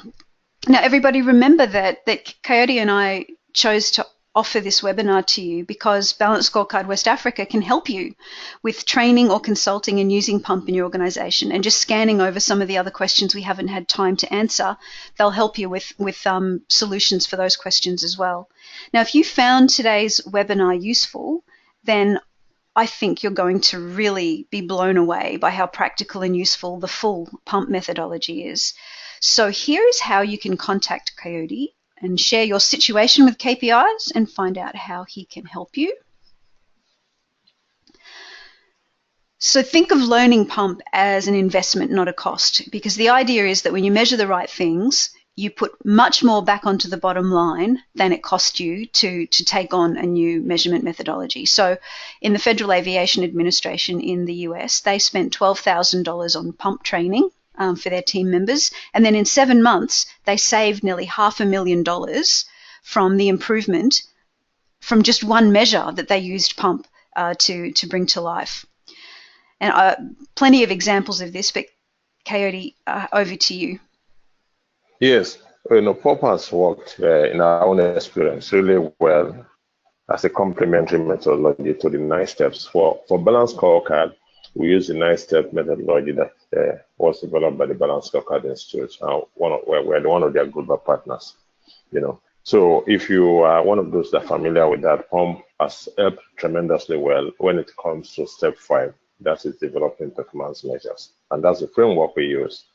everybody remember that Kayode and I chose to offer this webinar to you because Balanced Scorecard West Africa can help you with training or consulting and using Pump in your organization, and just scanning over some of the other questions we haven't had time to answer. They'll help you with solutions for those questions as well. Now, if you found today's webinar useful, then I think you're going to really be blown away by how practical and useful the full Pump methodology is. So here is how you can contact Kayode and share your situation with KPIs and find out how he can help you. So think of learning Pump as an investment, not a cost, because the idea is that when you measure the right things, you put much more back onto the bottom line than it cost you to take on a new measurement methodology. So in the Federal Aviation Administration in the US, they spent $12,000 on Pump training for their team members. And then in 7 months, they saved nearly $500,000 from the improvement from just one measure that they used Pump to bring to life. And plenty of examples of this, but Kayode, over to you. Yes, Pump has worked in our own experience really well as a complementary methodology to the 9 steps. For Balanced Scorecard, we use the 9-step methodology that was developed by the Balanced Scorecard Institute. We're one of their global partners. So if you are one of those that are familiar with that, Pump has helped tremendously well when it comes to step 5. That is developing performance measures, and that's the framework we use.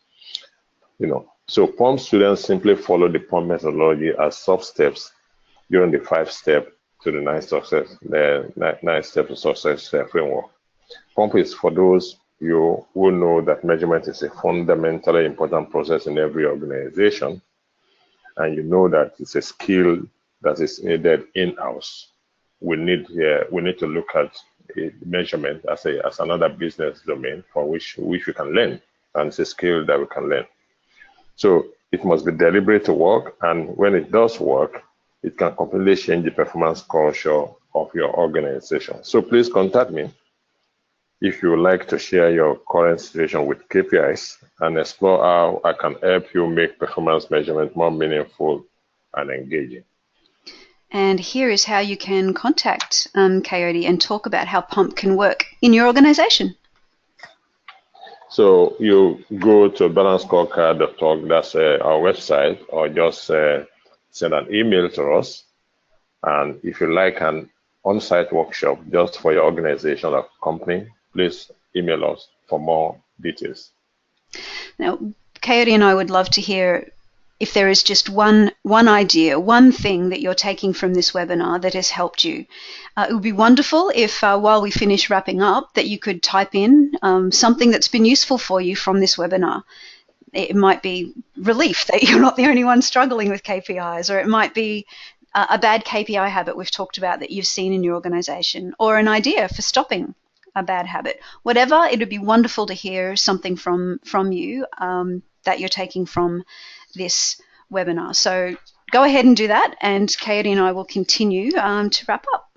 So Pump students simply follow the Pump methodology as sub steps during the 5-step to the 9-step to success framework. Pump is for those you who know that measurement is a fundamentally important process in every organization, and you know that it's a skill that is needed in-house. We need to look at measurement as another business domain for which we can learn, and it's a skill that we can learn. So it must be deliberate to work, and when it does work, it can completely change the performance culture of your organization. So please contact me if you would like to share your current situation with KPIs and explore how I can help you make performance measurement more meaningful and engaging. And here is how you can contact Kayode and talk about how Pump can work in your organization. So you go to balancedscorecard.org, that's our website, or just send an email to us. And if you like an on-site workshop just for your organization or company, please email us for more details. Now, Kayode and I would love to hear if there is just one idea, one thing that you're taking from this webinar that has helped you. It would be wonderful if while we finish wrapping up that you could type in something that's been useful for you from this webinar. It might be relief that you're not the only one struggling with KPIs, or it might be a bad KPI habit we've talked about that you've seen in your organization, or an idea for stopping a bad habit. Whatever, it would be wonderful to hear something from you that you're taking from this webinar. So go ahead and do that, and Kayode and I will continue to wrap up.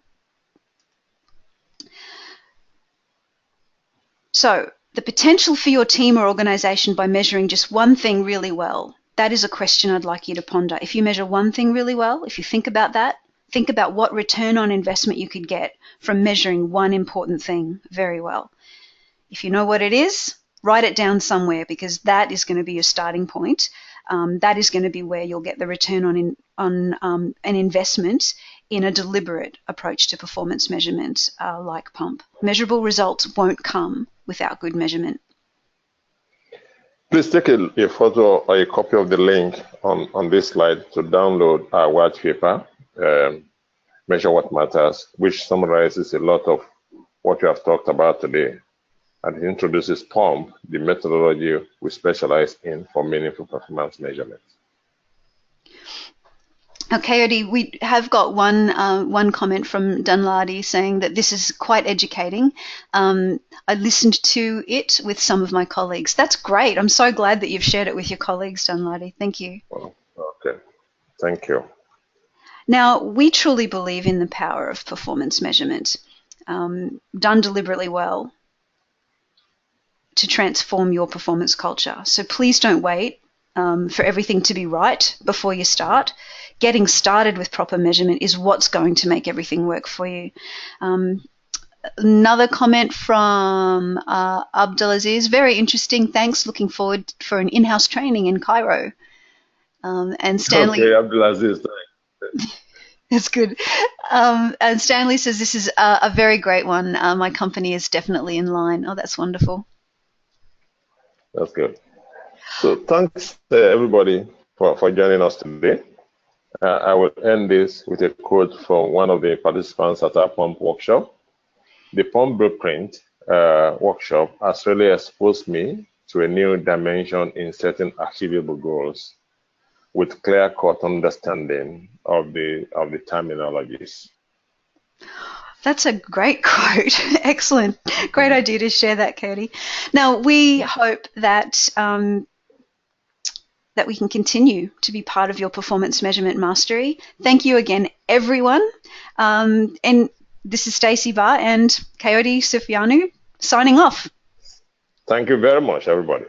So the potential for your team or organization by measuring just one thing really well, that is a question I'd like you to ponder. If you measure one thing really well, if you think about that, think about what return on investment you could get from measuring one important thing very well. If you know what it is, write it down somewhere, because that is going to be your starting point. That is going to be where you'll get the return on an investment in a deliberate approach to performance measurement, like PUMP. Measurable results won't come without good measurement. Please take a photo or a copy of the link on this slide to download our white paper, Measure What Matters, which summarizes a lot of what we have talked about today. And it introduces PUMP, the methodology we specialize in for meaningful performance measurements. Kayode, we have got one comment from Dunladi saying that this is quite educating. I listened to it with some of my colleagues. That's great. I'm so glad that you've shared it with your colleagues, Dunladi. Thank you. Well, okay. Thank you. Now, we truly believe in the power of performance measurement, done deliberately well, to transform your performance culture. So please don't wait for everything to be right before you start. Getting started with proper measurement is what's going to make everything work for you. Another comment from Abdulaziz, very interesting, thanks, looking forward for an in-house training in Cairo. And Stanley... Okay, Abdulaziz, that's good. And Stanley says this is a very great one. My company is definitely in line. Oh, that's wonderful. That's good. So thanks everybody for joining us today. I will end this with a quote from one of the participants at our PUMP workshop. The PUMP Blueprint workshop has really exposed me to a new dimension in setting achievable goals with clear-cut understanding of the terminologies. That's a great quote. Excellent. Great idea to share that, Kayode. Now, we hope that that we can continue to be part of your performance measurement mastery. Thank you again, everyone. And this is Stacey, Barr, and Kayode Sufianu signing off. Thank you very much, everybody.